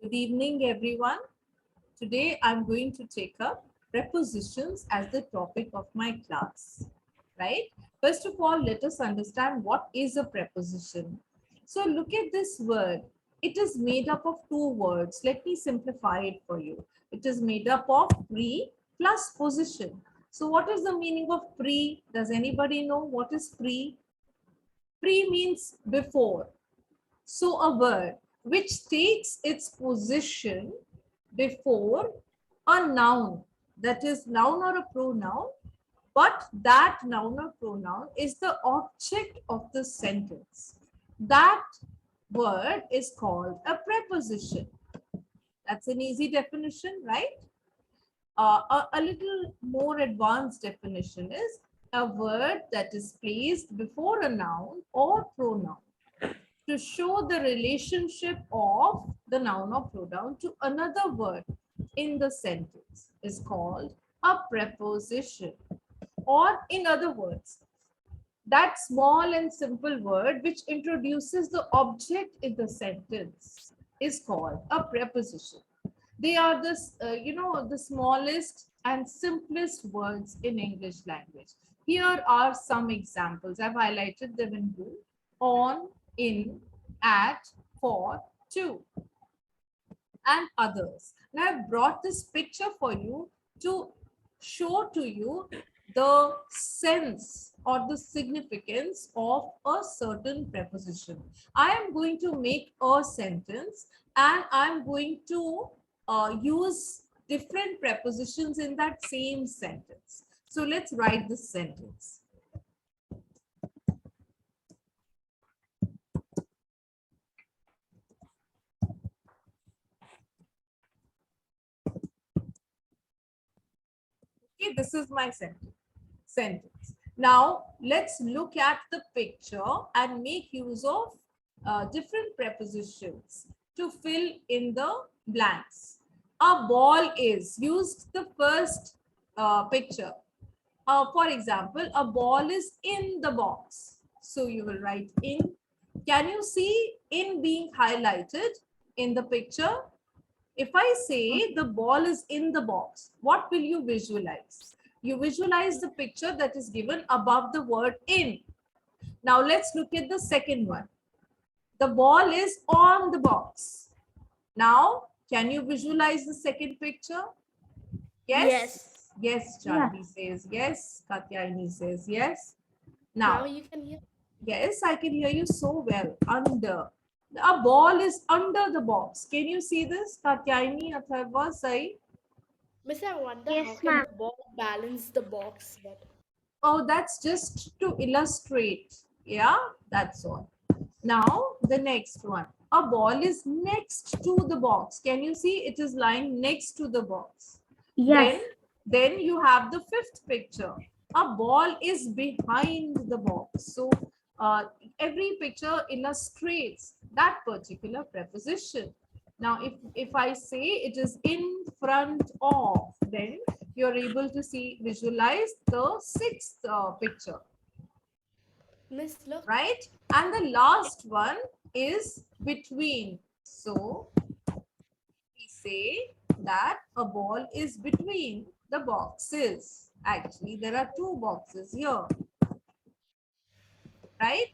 Good evening, everyone. Today I'm going to take up prepositions as the topic of my class, right? First of all, let us understand what is a preposition. So look at this word. It is made up of two words. Let me simplify it for you. It is made up of pre plus position. So what is the meaning of pre? Does anybody know what is pre? Pre means before. So a word which takes its position before a noun, that is noun or a pronoun, but that noun or pronoun is the object of the sentence. That word is called a preposition. That's an easy definition, right? A little more advanced definition is a word that is placed before a noun or pronoun to show the relationship of the noun or pronoun to another word in the sentence is called a preposition. Or in other words, that small and simple word which introduces the object in the sentence is called a preposition. They are the smallest and simplest words in English language. Here are some examples. I've highlighted them in blue. On, in, at, for, to, and others. Now I've brought this picture for you to show to you the sense or the significance of a certain preposition. I am going to make a sentence and I'm going to use different prepositions in that same sentence. So let's write this sentence. Okay, this is my sentence. Now, let's look at the picture and make use of different prepositions to fill in the blanks. A ball is, used the first picture. For example, a ball is in the box. So you will write in. Can you see in being highlighted in the picture? If I say the ball is in the box, what will you visualize? You visualize the picture that is given above the word in. Now let's look at the second one. The ball is on the box. Now, can you visualize the second picture? Yes? Yes, Chanvi says yes. Katyayani says yes. Now Now, you can hear. yes, I can hear you so well. Under. A ball is under the box. Can you see this? Katyayani, Atharva, Sai? Miss, I wonder how Yes, can ma'am. the ball balance the box? But Oh, that's just to illustrate. Yeah, that's all. Now, the next one. A ball is next to the box. Can you see it is lying next to the box? Yes. Then you have the fifth picture. A ball is behind the box. So uh, every picture illustrates that particular preposition. Now, if I say it is in front of, then you're able to see, visualize the sixth picture, Miss, look. right? And the last one is between. So we say that a ball is between the boxes. Actually, there are two boxes here, right?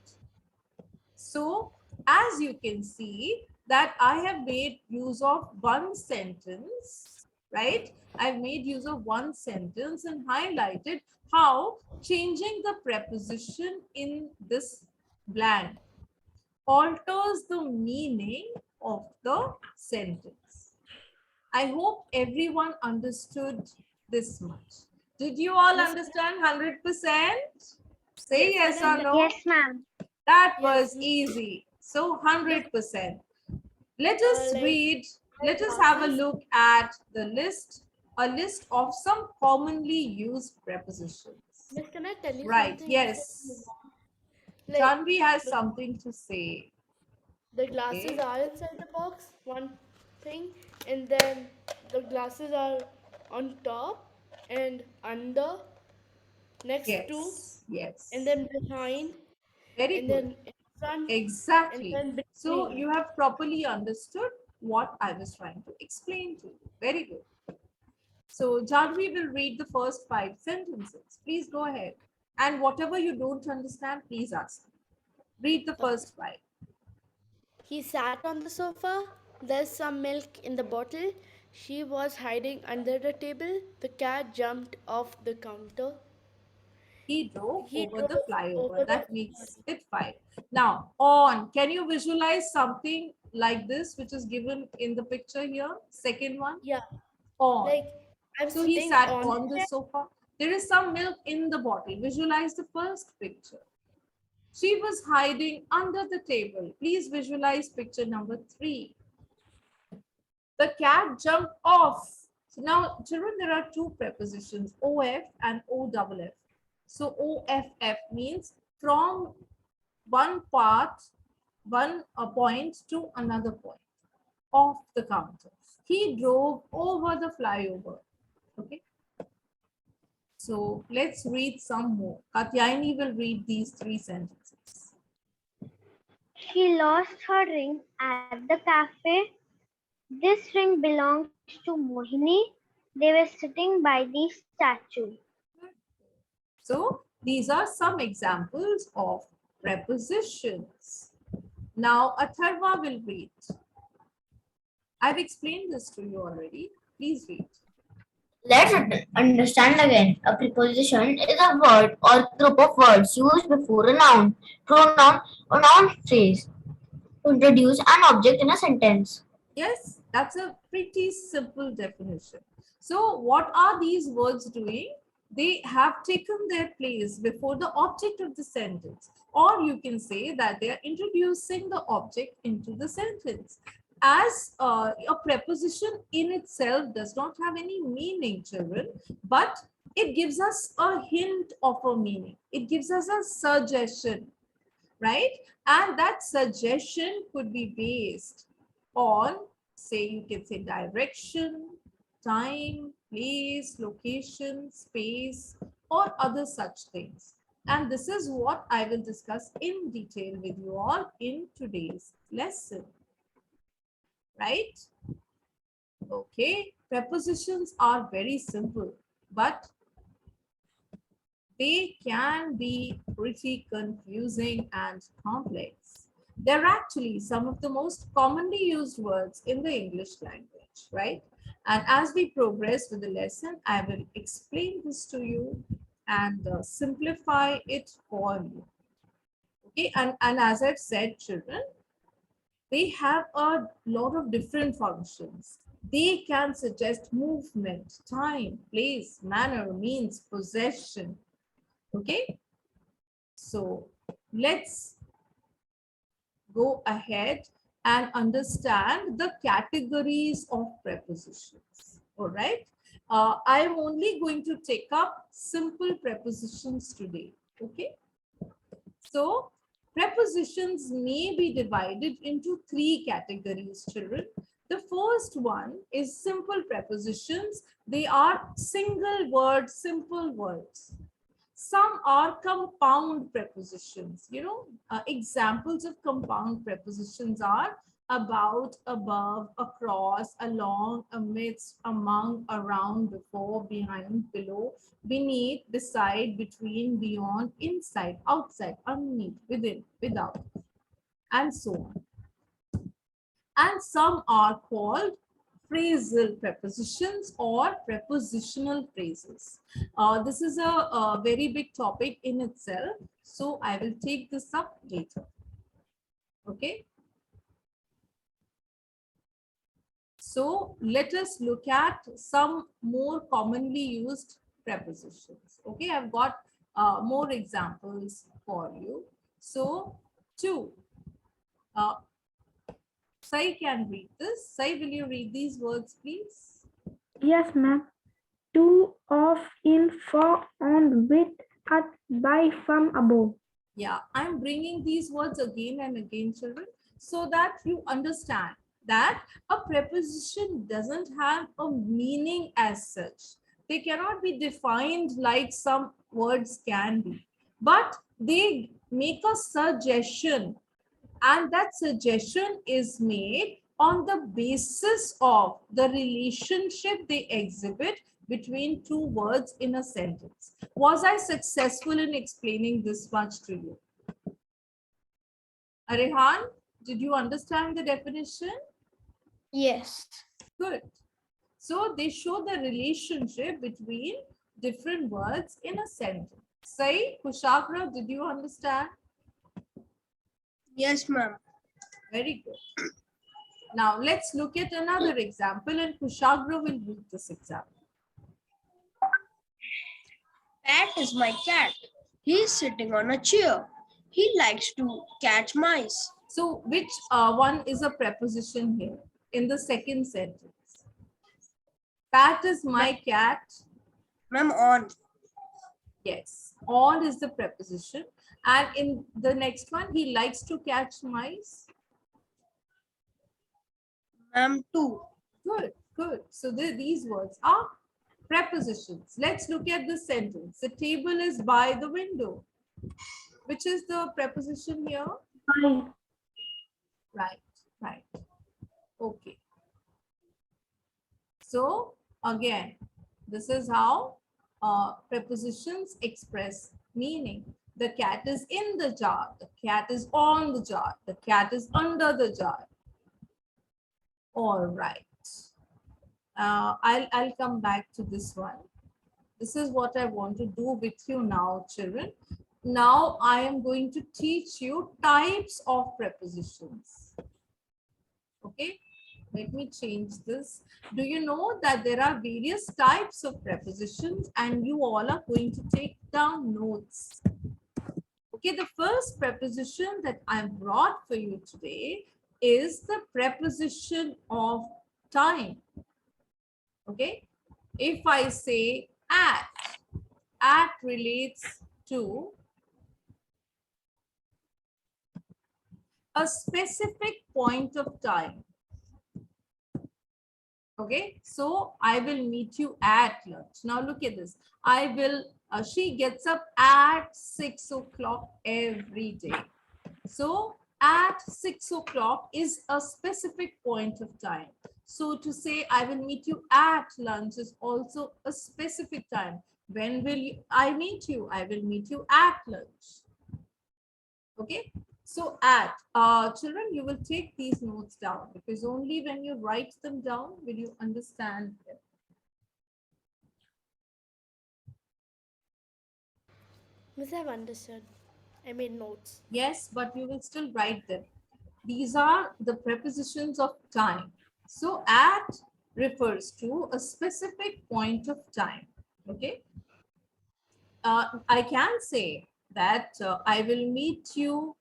So as you can see that I have made use of one sentence, right? I've made use of one sentence and highlighted how changing the preposition in this blank alters the meaning of the sentence. I hope everyone understood this much. Did you all Miss, understand 100%? Say yes. yes Can I or let? no. Yes, ma'am. That Yes. was easy. So Miss, 100%. Let us like read, my let us have a glasses. look at the list, a list of some commonly used prepositions. Miss, can I tell you Right, something before we move yes. on? Like Janvi has the, something to say. the glasses Okay. are inside the box, one thing, and then the glasses are on top and under, next to, Yes, and yes. then behind, Very and good. then in front, and Exactly. then So between. you have properly understood what I was trying to explain to you. Very good. So Jadvi will read the first 5 sentences. Please go ahead. And whatever you don't understand, please ask. Read the first 5. He sat on the sofa. There's some milk in the bottle. She was hiding under the table. The cat jumped off the counter. He drove He over the drove over flyover. the That makes it 5. Now, on. Can you visualize something like this, which is given in the picture here? Second one, yeah, on. like I'm So he sitting sat on on the the chair. sofa. There is some milk in the bottle. Visualize the first picture. She was hiding under the table. Please visualize picture number 3. The cat jumped off. So now, children, there are two prepositions, OF and OFF. So OFF means from one part, one point to another point of the counter. He drove over the flyover. Okay. So let's read some more. Katyayani will read these 3 sentences. She lost her ring at the cafe. This ring belongs to Mohini. They were sitting by the statue. So these are some examples of prepositions. Now Atharva will read. I've explained this to you already. Please read. Let's understand again. A preposition is a word or group of words used before a noun, pronoun, or noun phrase to introduce an object in a sentence. Yes, that's a pretty simple definition. So what are these words doing? They have taken their place before the object of the sentence. Or you can say that they are introducing the object into the sentence. As a preposition in itself does not have any meaning, children, but it gives us a hint of a meaning. It gives us a suggestion, right? And that suggestion could be based on, say, you can say direction, time, place, location, space, or other such things. And this is what I will discuss in detail with you all in today's lesson. Right? Okay, prepositions are very simple, but they can be pretty confusing and complex. They're actually some of the most commonly used words in the English language, right? And as we progress with the lesson, I will explain this to you and simplify it for you. Okay, and as I've said, children, they have a lot of different functions. They can suggest movement, time, place, manner, means, possession. Okay, so let's go ahead and understand the categories of prepositions. All right. I am only going to take up simple prepositions today. Okay. So prepositions may be divided into 3 categories, children. The first one is simple prepositions. They are single word, simple words. Some are compound prepositions. Examples of compound prepositions are about, above, across, along, amidst, among, around, before, behind, below, beneath, beside, between, beyond, inside, outside, underneath, within, without, and so on. And some are called phrasal prepositions or prepositional phrases. This is a very big topic in itself, so I will take this up later. Okay. So let us look at some more commonly used prepositions. Okay, I've got more examples for you. So, to. Sai can read this. Sai, will you read these words, please? Yes, ma'am. To, of, in, for, on, with, at, by, from, above. Yeah, I'm bringing these words again and again, children, so that you understand that a preposition doesn't have a meaning as such. They cannot be defined like some words can be, but they make a suggestion, and that suggestion is made on the basis of the relationship they exhibit between two words in a sentence. Was I successful in explaining this much to you? Rehan, did you understand the definition? Yes. Good. So they show the relationship between different words in a sentence. Sai, Kushagra, did you understand? Yes, ma'am. Very good. Now let's look at another example, and Kushagra will read this example. Pat is my cat. He's sitting on a chair. He likes to catch mice. So which one is a preposition here in the second sentence? Pat is my cat. Ma'am, on. Yes, on is the preposition. And in the next one, he likes to catch mice. Ma'am, to. Good, good. So these words are prepositions. Let's look at the sentence. The table is by the window. Which is the preposition here? By. Right, right. Okay. So again, this is how prepositions express meaning. The cat is in the jar. The cat is on the jar. The cat is under the jar. All right. I'll come back to this one. This is what I want to do with you now, children. Now I am going to teach you types of prepositions. Okay, let me change this. Do you know that there are various types of prepositions and you all are going to take down notes? Okay, the first preposition that I brought for you today is the preposition of time. Okay, if I say at relates to a specific point of time. Okay, so I will meet you at lunch. Now look at this. She gets up at 6 o'clock every day. So at 6 o'clock is a specific point of time. So to say I will meet you at lunch is also a specific time. When will I meet you? I will meet you at lunch. Okay. So at children, you will take these notes down because only when you write them down will you understand them. Miss, I've understood. I made notes. Yes, but you will still write them. These are the prepositions of time. So at refers to a specific point of time. Okay. I can say that I will meet you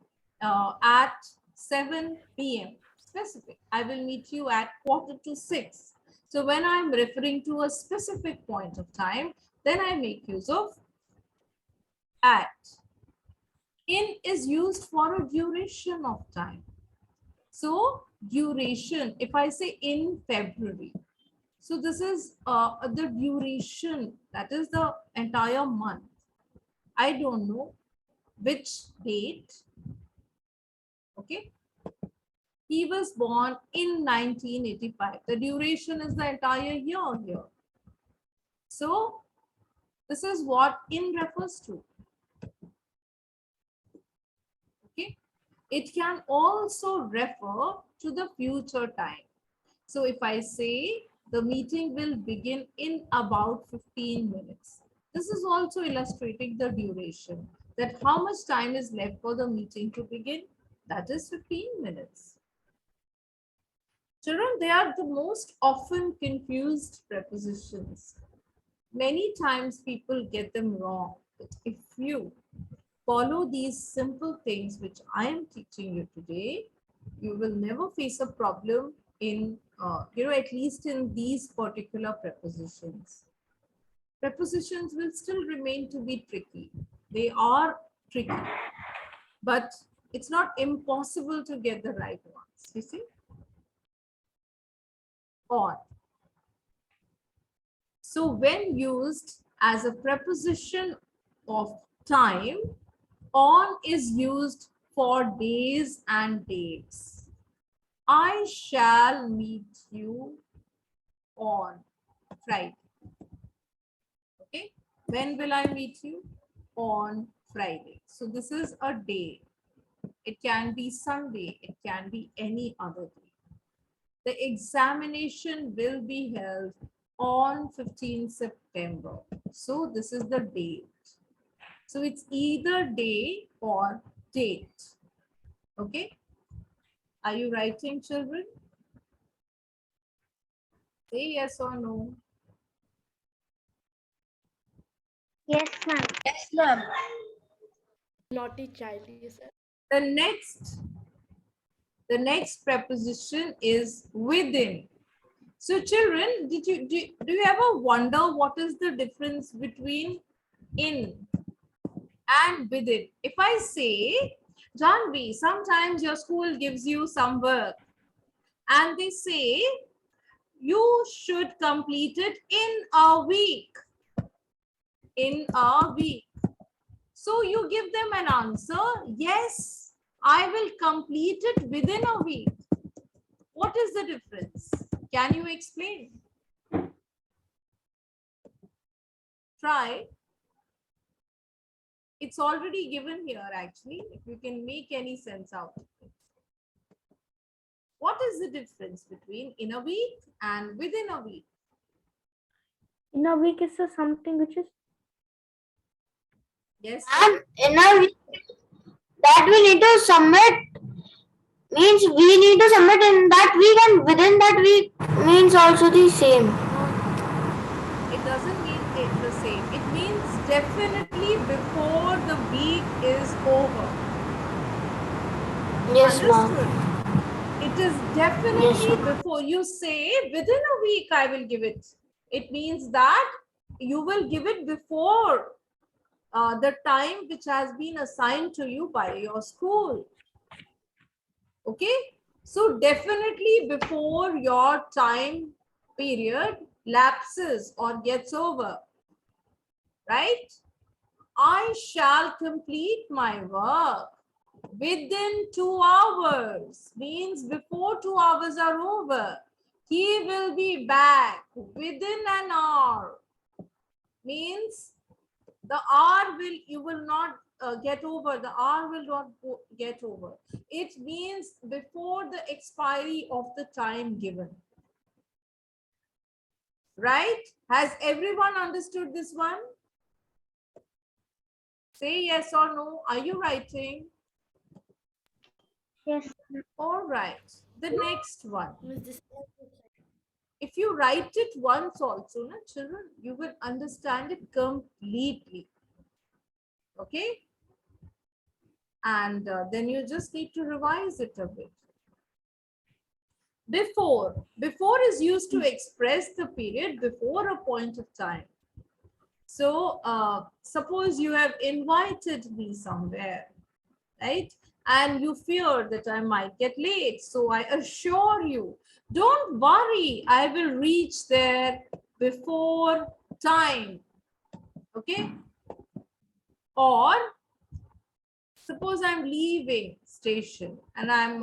at 7 p.m. specific. I will meet you at 5:45. So when I'm referring to a specific point of time, then I make use of at. In is used for a duration of time. So duration, if I say in February, so this is the duration, that is the entire month. I don't know which date. Okay. He was born in 1985. The duration is the entire year here. So this is what in refers to. Okay. It can also refer to the future time. So if I say the meeting will begin in about 15 minutes, this is also illustrating the duration, that how much time is left for the meeting to begin. That is 15 minutes. Children, they are the most often confused prepositions. Many times people get them wrong. But if you follow these simple things which I am teaching you today, you will never face a problem in, at least in these particular prepositions. Prepositions will still remain to be tricky. They are tricky, but it's not impossible to get the right ones, you see. On. So when used as a preposition of time, on is used for days and dates. I shall meet you on Friday. Okay. When will I meet you? On Friday. So this is a day. It can be Sunday. It can be any other day. The examination will be held on 15th September. So this is the date. So it's either day or date. Okay. Are you writing, children? Say yes or no. Yes, ma'am. Yes, ma'am. Naughty child, he said. The next preposition is within. So children, do you ever wonder what is the difference between in and within? If I say, Janvi, sometimes your school gives you some work and they say you should complete it in a week. In a week. So you give them an answer, yes, I will complete it within a week. What is the difference? Can you explain? Try. It's already given here actually, if you can make any sense out of it. What is the difference between in a week and within a week? In a week is something which is Yes. And in a week that we need to submit means we need to submit in that week, and within that week means also the same. It doesn't mean it the same. It means definitely before the week is over. Yes, ma'am. Understood? It is definitely Yes, ma'am. before you say within a week I will give it. It means that you will give it before the time which has been assigned to you by your school. Okay. So definitely before your time period lapses or gets over. Right? I shall complete my work within 2 hours. Means before 2 hours are over. He will be back within an hour. Means the hour will, you will not get over. The hour will not get over. It means before the expiry of the time given. Right? Has everyone understood this one? Say yes or no. Are you writing? Yes. All right. The next one. Miss, this If you write it once also, na, children, you will understand it completely. Okay? And then you just need to revise it a bit. Before. Before is used to express the period before a point of time. So suppose you have invited me somewhere, right? And you fear that I might get late. So I assure you, don't worry, I will reach there before time. Okay? Or suppose I'm leaving station and I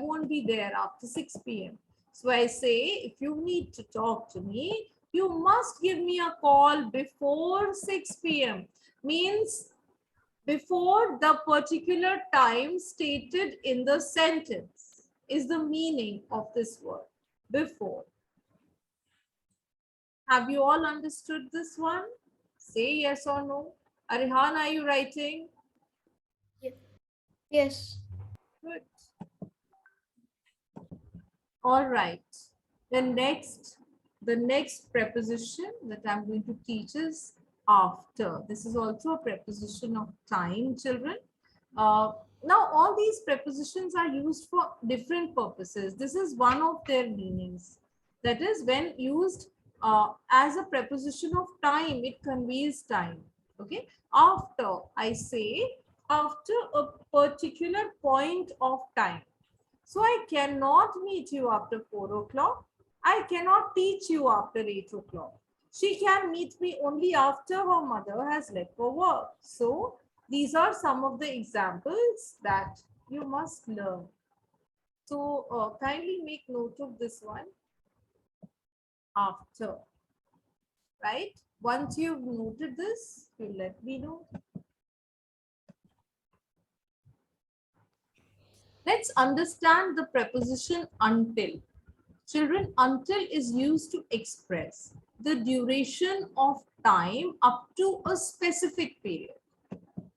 won't be there after 6 p.m. So I say, if you need to talk to me, you must give me a call before 6 p.m. Means before the particular time stated in the sentence is the meaning of this word, before. Have you all understood this one? Say yes or no. Arihan, are you writing? yes. Good. All right. The next preposition that I'm going to teach is after. This is also a preposition of time, children. Now, all these prepositions are used for different purposes. This is one of their meanings. That is, when used as a preposition of time, it conveys time. Okay. After, I say, after a particular point of time. So I cannot meet you after 4 o'clock. I cannot teach you after 8 o'clock. She can meet me only after her mother has left for work. So these are some of the examples that you must learn. So kindly make note of this one. After, right? Once you've noted this, you let me know. Let's understand the preposition until. Children, until is used to express the duration of time up to a specific period,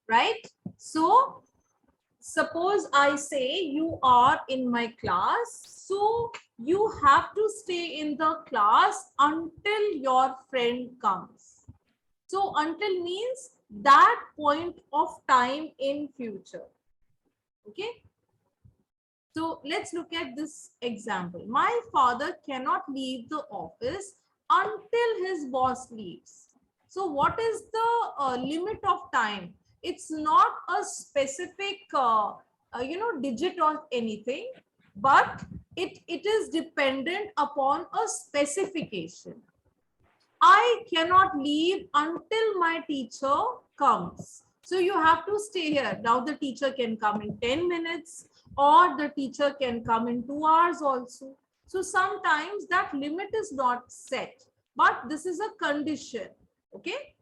right? So, suppose I say you are in my class, so you have to stay in the class until your friend comes. So, until means that point of time in future. Okay. So let's look at this example. My father cannot leave the office until his boss leaves. So what is the limit of time? It's not a specific, digit or anything, but it is dependent upon a specification. I cannot leave until my teacher comes. So you have to stay here. Now the teacher can come in 10 minutes or the teacher can come in 2 hours also. So sometimes that limit is not set, but this is a condition. Okay.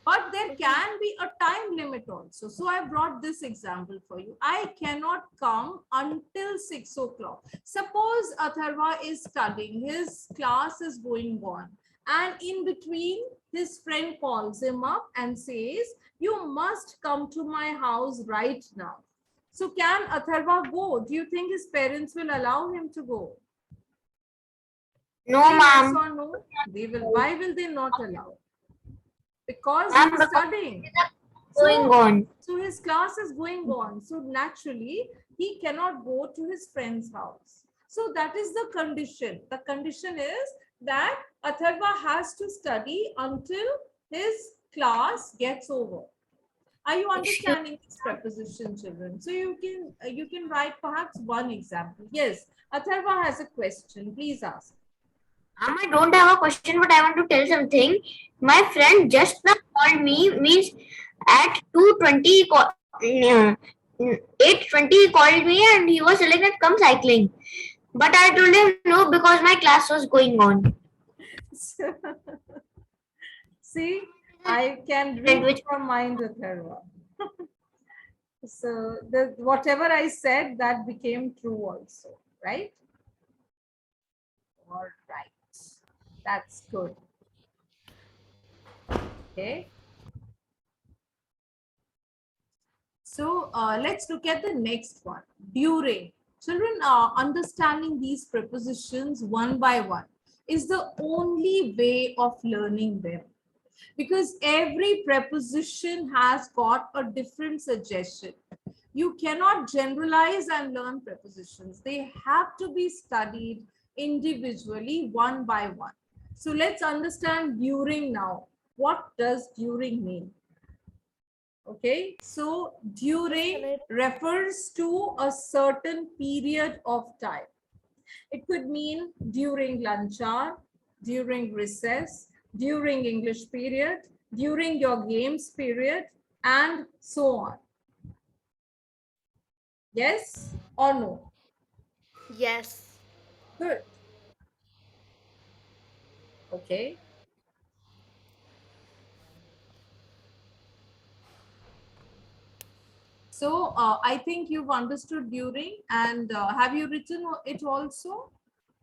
But there can be a time limit also. So I brought this example for you. I cannot come until 6 o'clock. Suppose Atharva is studying, his class is going on, and in between his friend calls him up and says, you must come to my house right now. So can Atharva go? Do you think his parents will allow him to go? No, Say yes ma'am. or no? They will. Why will they not allow? Because he is studying. Going on. So his class is going on. So naturally, he cannot go to his friend's house. So that is the condition. The condition is that Atharva has to study until his class gets over. Are you understanding this preposition, children? So you can write perhaps one example. Yes, Atharva has a question. Please ask. I don't have a question, but I want to tell something. My friend just now called me, means at 2:20, 8:20 called me and he was telling that come cycling. But I told him no because my class was going on. See, I can read your mind, Atharva. So whatever I said, that became true also, right? All right. That's good. Okay. So let's look at the next one. During. Children, understanding these prepositions one by one is the only way of learning them, because every preposition has got a different suggestion. You cannot generalize and learn prepositions. They have to be studied individually, one by one. So let's understand during now. What does during mean? Okay, so during refers to a certain period of time. It could mean during lunch hour, during recess, during English period, during your games period, and so on. Yes or no? Yes. Good. Okay. So I think you've understood during, and have you written it also?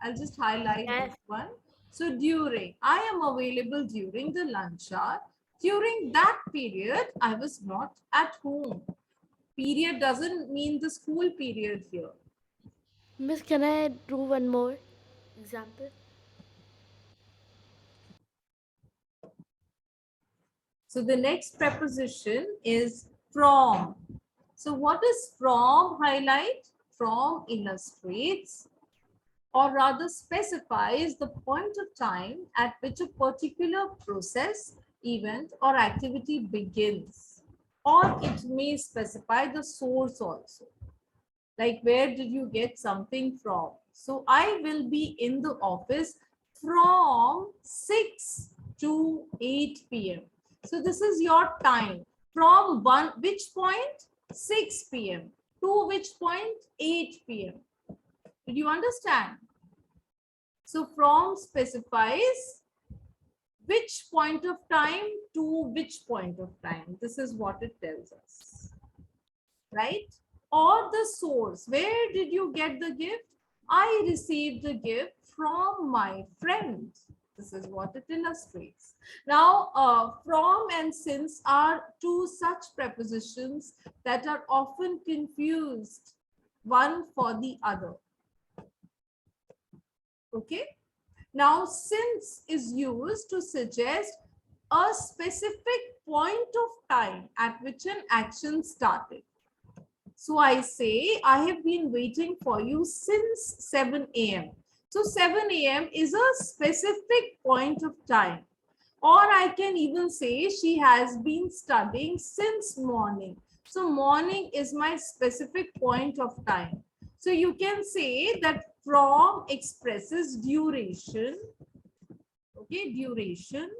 I'll just highlight Yes. this one. So during, I am available during the lunch hour. During that period, I was not at home. Period doesn't mean the school period here. Miss, can I do one more example? So the next preposition is from. So what is from? Highlight. From illustrates, or rather specifies, the point of time at which a particular process, event, or activity begins. Or it may specify the source also. Like, where did you get something from? So I will be in the office from 6 to 8 p.m. So this is your time. From which point? 6 p.m. To which point? 8 p.m. Did you understand? So from specifies which point of time to which point of time. This is what it tells us, right? Or the source. Where did you get the gift? I received the gift from my friend. This is what it illustrates. Now, from and since are two such prepositions that are often confused one for the other. Okay. Now, since is used to suggest a specific point of time at which an action started. So I say, I have been waiting for you since 7 a.m. So 7 a.m. is a specific point of time. Or I can even say she has been studying since morning. So morning is my specific point of time. So you can say that from expresses duration, okay, duration,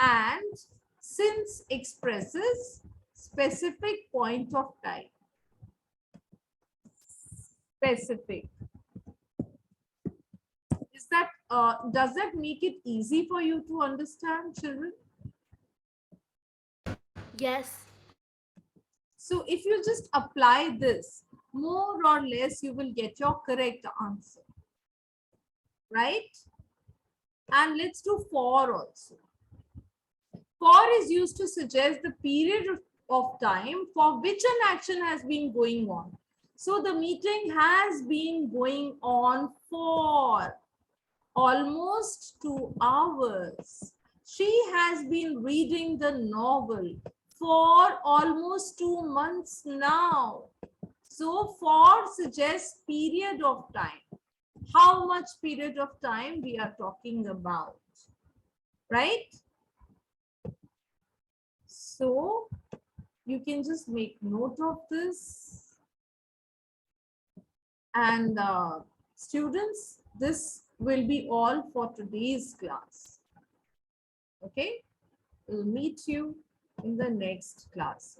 and since expresses specific point of time. Specific. Is that does that make it easy for you to understand, children? Yes. So if you just apply this, more or less you will get your correct answer, right? And let's do for also. For is used to suggest the period of time for which an action has been going on. So the meeting has been going on for almost 2 hours. She has been reading the novel for almost 2 months now. So for suggests period of time. How much period of time we are talking about, right? So you can just make note of this. And students, this will be all for today's class. Okay, we'll meet you in the next class.